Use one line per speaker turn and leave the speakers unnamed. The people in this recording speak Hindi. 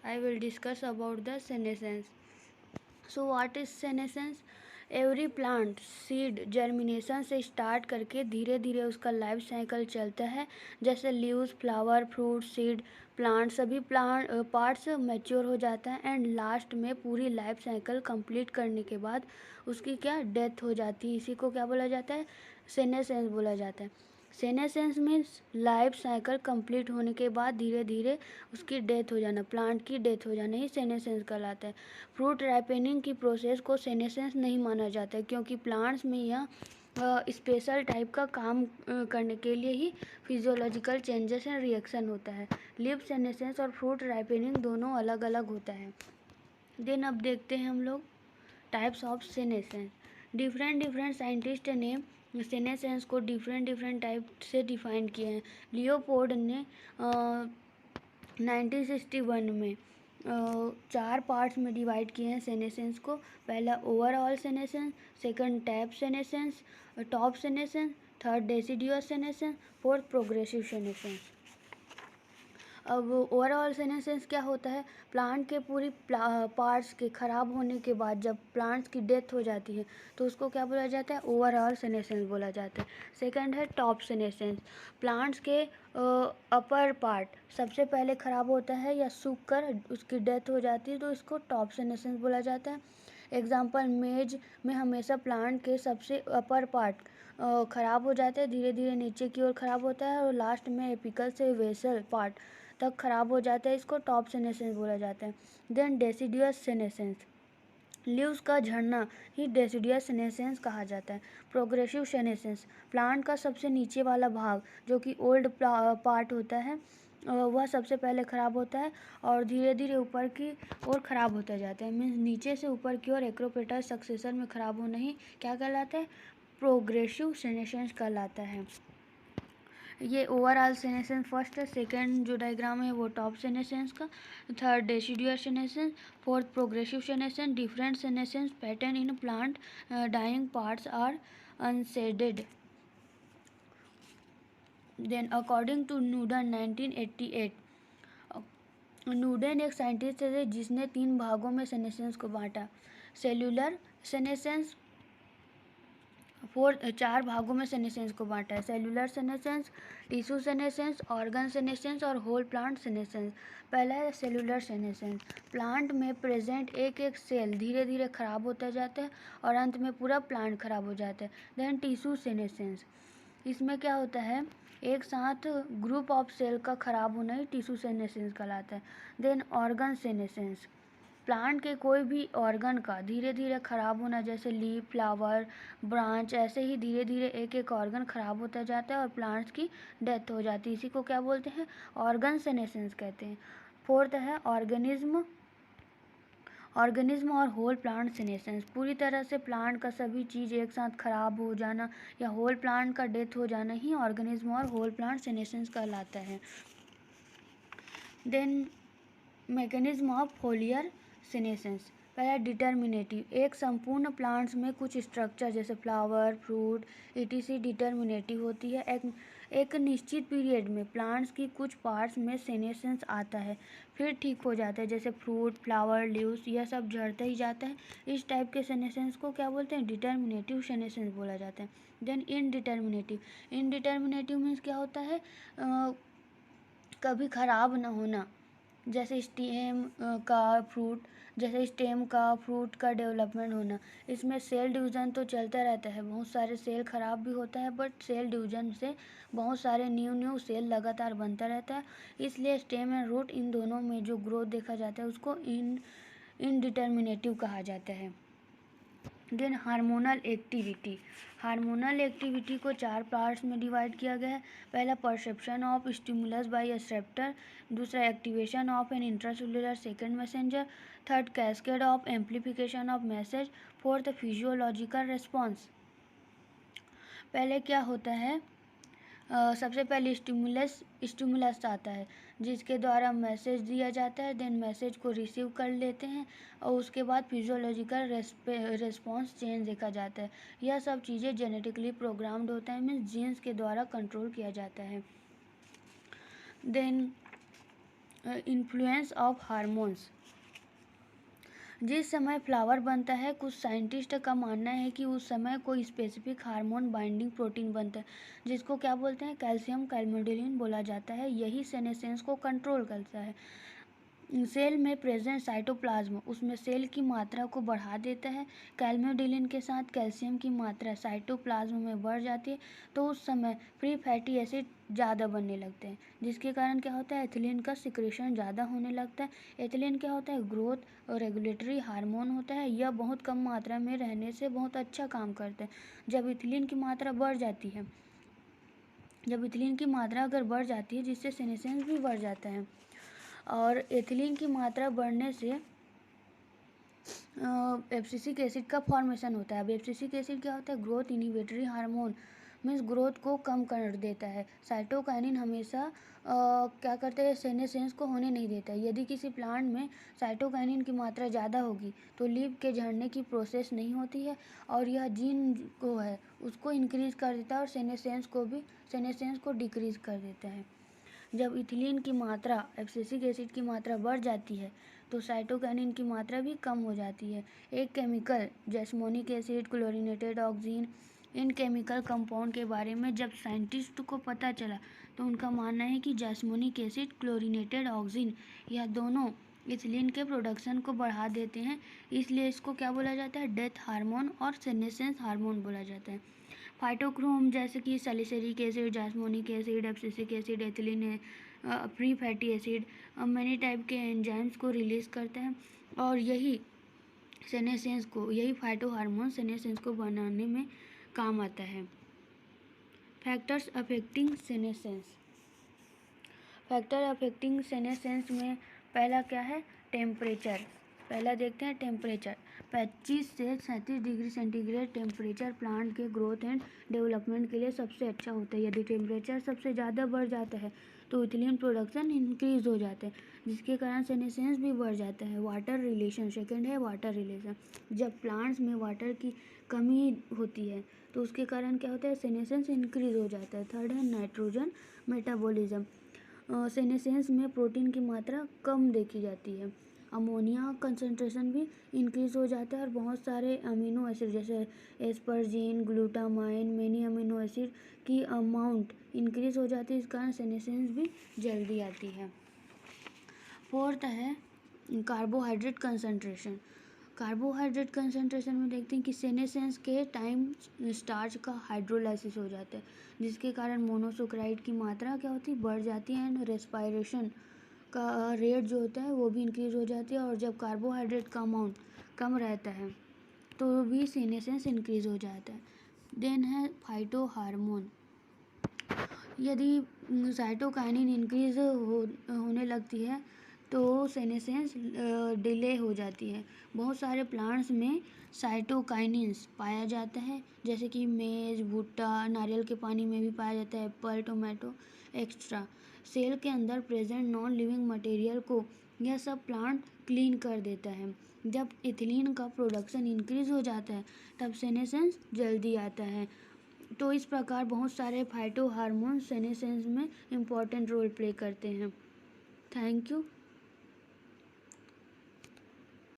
I will discuss about the senescence. So what is senescence? Every plant seed germination से स्टार्ट करके धीरे धीरे उसका लाइफ साइकिल चलता है, जैसे leaves, flower, fruit, seed, plant, सभी प्लांट पार्ट्स मैच्योर हो जाता है एंड लास्ट में पूरी लाइफ साइकिल कंप्लीट करने के बाद उसकी क्या डेथ हो जाती है। इसी को क्या बोला जाता है? सेनेसेंस बोला जाता है। Senescence means life cycle complete होने के बाद धीरे धीरे उसकी डेथ हो जाना, प्लांट की डेथ हो जाना ही सेनेसेंस कहलाता है। फ्रूट राइपेनिंग की प्रोसेस को सेनेसेंस नहीं माना जाता है, क्योंकि प्लांट्स में यह स्पेशल टाइप का काम करने के लिए ही फिजियोलॉजिकल चेंजेस एंड रिएक्शन होता है। लिव सेनेसेंस और फ्रूट राइपेनिंग दोनों अलग अलग होता है। देन अब देखते हैं हम लोग types of senescence. Different different scientist ने सेनेसेंस को डिफरेंट डिफरेंट टाइप से डिफाइन किए हैं। लियोपोल्ड ने 1961 में चार पार्ट्स में डिवाइड किए हैं सेनेसेंस को। पहला overall senescence, second tap senescence, top senescence, third deciduous senescence, fourth progressive senescence. अब ओवरऑल सेनेसेंस क्या होता है? प्लांट के पूरी पार्ट्स के ख़राब होने के बाद जब प्लांट्स की डेथ हो जाती है तो उसको क्या बोला जाता है? ओवरऑल सेनेसेंस बोला जाता है। सेकंड है टॉप सेनेसेंस। प्लांट्स के अपर पार्ट सबसे पहले ख़राब होता है या सूख कर उसकी डेथ हो जाती है तो इसको टॉप सेनेसेंस बोला जाता है। एग्जाम्पल, मेज में हमेशा प्लांट के सबसे अपर पार्ट ख़राब हो जाता है, धीरे धीरे नीचे की ओर ख़राब होता है और लास्ट में एपिकल से वेसल पार्ट तक ख़राब हो जाता है, इसको टॉप सेनेसेंस बोला जाता है। देन डेसिडियस सेनेसेंस, लीव्स का झड़ना ही डेसिडियस सेनेसेंस कहा जाता है। प्रोग्रेसिव सेनेसेंस, प्लांट का सबसे नीचे वाला भाग जो कि ओल्ड पार्ट होता है वह सबसे पहले ख़राब होता है और धीरे धीरे ऊपर की ओर ख़राब होता जाता है। मीन्स नीचे से ऊपर की ओर एक्रोपेटल सक्सेशन में ख़राब होना ही क्या कहलाता है? प्रोग्रेसिव सेनेसेंस कहलाता है। ये ओवरऑल सेनेसेंस फर्स्ट है, सेकेंड जो डायग्राम है वो टॉप सेनेसेंस का, third deciduous senescence, fourth progressive senescence. Different senescence pattern in plant dying parts are unseeded. Then according to Nooden 1988, Nooden एक साइंटिस्ट थे जिसने 3 भागों में सेनेसेंस को बांटा। सेल्यूलर सेनेसेंस, 4 भागों में सेनेसेंस को बांटा है। Cellular senescence, tissue senescence, organ senescence और होल प्लांट सेनेसेंस। पहला है सेल्यूलर सेनेसेंस। प्लांट में प्रेजेंट एक एक सेल धीरे धीरे खराब होता जाता है और अंत में पूरा प्लांट खराब हो जाता है। देन टिश्यू सेनेसेंस, इसमें क्या होता है? एक साथ ग्रुप ऑफ सेल का खराब होना ही टिश्यू सेनेसेंस कहलाता है। देन ऑर्गन सेनेसेंस, प्लांट के कोई भी ऑर्गन का धीरे धीरे खराब होना, जैसे लीफ, फ्लावर, ब्रांच, ऐसे ही धीरे धीरे एक एक ऑर्गन खराब होता जाता है और प्लांट्स की डेथ हो जाती है। इसी को क्या बोलते हैं? ऑर्गन सेनेसेंस कहते हैं। फोर्थ है ऑर्गेनिज्म और होल प्लांट सेनेसेंस। पूरी तरह से प्लांट का सभी चीज़ एक साथ खराब हो जाना या होल प्लांट का डेथ हो जाना ही ऑर्गेनिज्म और होल प्लांट सेनेसेंस कहलाता है। Then mechanism of foliar senescence. पहला डिटर्मिनेटिव, एक संपूर्ण प्लांट्स में कुछ स्ट्रक्चर जैसे फ्लावर, फ्रूट, ईटीसी डिटर्मिनेटिव होती है। एक निश्चित पीरियड में प्लांट्स की कुछ पार्ट्स में सेनेसेंस आता है फिर ठीक हो जाता है, जैसे फ्रूट, फ्लावर, लीव्स, यह सब झड़ता ही जाता है। इस टाइप के सेनेसेंस को क्या बोलते हैं? डिटर्मिनेटिव सेनेसेंस बोला जाता है। देन इनडिटर्मिनेटिव मीन्स क्या होता है? कभी ख़राब ना होना, जैसे स्टेम का फ्रूट का डेवलपमेंट होना। इसमें सेल डिवीज़न तो चलता रहता है, बहुत सारे सेल ख़राब भी होता है बट सेल डिवीज़न से बहुत सारे न्यू सेल लगातार बनता रहता है। इसलिए स्टेम एंड रूट इन दोनों में जो ग्रोथ देखा जाता है उसको इनडिटर्मिनेटिव कहा जाता है। देन हार्मोनल एक्टिविटी को 4 पार्ट्स में डिवाइड किया गया है। पहला perception of stimulus by receptor, दूसरा activation of an intracellular second messenger, third cascade of amplification of message, fourth physiological response. पहले क्या होता है? सबसे पहले स्टिमुलस आता है जिसके द्वारा मैसेज दिया जाता है। देन मैसेज को रिसीव कर लेते हैं और उसके बाद फिजियोलॉजिकल रेस्पॉन्स चेंज देखा जाता है। यह सब चीज़ें जेनेटिकली प्रोग्राम्ड होता है, मीन्स जीन्स के द्वारा कंट्रोल किया जाता है। Then influence of hormones. जिस समय फ्लावर बनता है, कुछ साइंटिस्ट का मानना है कि उस समय कोई स्पेसिफिक हार्मोन बाइंडिंग प्रोटीन बनता है, जिसको क्या बोलते हैं, कैल्शियम कैल्मोडिलिन बोला जाता है। यही सेनेसेंस को कंट्रोल करता है। सेल में प्रेजेंट साइटोप्लाज्म उसमें सेल की मात्रा को बढ़ा देता है। कैल्मोडिलिन के साथ कैल्शियम की मात्रा साइटोप्लाज्म में बढ़ जाती है, तो उस समय फ्री फैटी एसिड ज़्यादा बनने लगते हैं, जिसके कारण क्या होता है, एथिलीन का सिक्रेशन ज़्यादा होने लगता है। एथिलीन क्या होता है, ग्रोथ और रेगुलेटरी हार्मोन होता है। यह बहुत कम मात्रा में रहने से बहुत अच्छा काम करता है। जब एथिलीन की मात्रा बढ़ जाती है, जब एथिलीन की मात्रा अगर बढ़ जाती है, जिससे सेनेसेंस भी बढ़ जाता है, और एथिलीन की मात्रा बढ़ने से एब्सिसिक एसिड का फॉर्मेशन होता है। अब एब्सिसिक एसिड क्या होता है, growth inhibitory hormone, means growth को कम कर देता है। साइटोकाइनिन हमेशा क्या करते हैं, सेनेसेंस को होने नहीं देता है। यदि किसी प्लांट में साइटोकाइनिन की मात्रा ज़्यादा होगी तो लीफ के झड़ने की प्रोसेस नहीं होती है, और यह जीन को है उसको इंक्रीज कर देता है, और सेनेसेंस को डिक्रीज कर देता है। जब इथिलीन की मात्रा, एब्सिसिक एसिड की मात्रा बढ़ जाती है, तो साइटोकाइनिन की मात्रा भी कम हो जाती है। एक chemical jasmonic acid, chlorinated oxygen, इन केमिकल कंपाउंड के बारे में जब साइंटिस्ट को पता चला, तो उनका मानना है कि जैस्मोनिक एसिड, क्लोरीनेटेड ऑक्सीजन, यह दोनों इथिलीन के प्रोडक्शन को बढ़ा देते हैं। इसलिए इसको क्या बोला जाता है, डेथ हार्मोन और सेनेसेंस हार्मोन बोला जाता है। फाइटोक्रोम जैसे कि salicylic acid, jasmonic acid, abscisic acid, ethylene, free fatty acid, many type के एंजाइम्स को रिलीज करते हैं, और यही फाइटो हार्मोन सेनेसेंस को बनाने में काम आता है। Factors affecting senescence. Factor affecting senescence में पहला क्या है, टेम्परेचर। पहला देखते हैं टेम्परेचर। 25 से 37 डिग्री सेंटीग्रेड टेम्परेचर प्लांट के ग्रोथ एंड डेवलपमेंट के लिए सबसे अच्छा होता है। यदि टेम्परेचर सबसे ज़्यादा बढ़ जाता है तो इथिलीन प्रोडक्शन इंक्रीज हो जाता है, जिसके कारण सेनेसेंस भी बढ़ जाता है। वाटर रिलेशन, सेकेंड है वाटर रिलेशन। जब प्लांट्स में वाटर की कमी होती है तो उसके कारण क्या होता है, सेनेसेंस इंक्रीज हो जाता है। थर्ड है नाइट्रोजन मेटाबॉलिज्म। सेनेसेंस में प्रोटीन की मात्रा कम देखी जाती है। अमोनिया कंसंट्रेशन भी इंक्रीज हो जाता है, और बहुत सारे अमीनो एसिड जैसे asparagine, glutamine, many amino acid की अमाउंट इंक्रीज हो जाती है। इस कारण सेनेसेंस भी जल्दी आती है। फोर्थ है कार्बोहाइड्रेट कंसंट्रेशन। कार्बोहाइड्रेट कंसंट्रेशन में देखते हैं कि सेनेसेंस के टाइम स्टार्च का हाइड्रोलाइसिस हो जाता है, जिसके कारण मोनोसोक्राइड की मात्रा क्या होती है, बढ़ जाती है, एंड रेस्पायरेशन का रेट जो होता है वो भी इंक्रीज हो जाती है। और जब कार्बोहाइड्रेट का अमाउंट कम रहता है तो भी सेनेसेंस इंक्रीज हो जाता है। देन है फाइटो हार्मोन। यदि साइटोकाइनिन इंक्रीज होने लगती है तो सेनेसेंस डिले हो जाती है। बहुत सारे प्लांट्स में साइटोकाइनिन्स पाया जाता है, जैसे कि मेज, भुट्टा, नारियल के पानी में भी पाया जाता है, एप्पल, टोमेटो एक्स्ट्रा। सेल के अंदर प्रेजेंट नॉन लिविंग मटेरियल को यह सब प्लांट क्लीन कर देता है। जब इथिलीन का प्रोडक्शन इंक्रीज हो जाता है तब सेनेसेंस जल्दी आता है। तो इस प्रकार बहुत सारे फाइटो हार्मोन सेनेसेंस में इम्पॉर्टेंट रोल प्ले करते हैं। Thank you.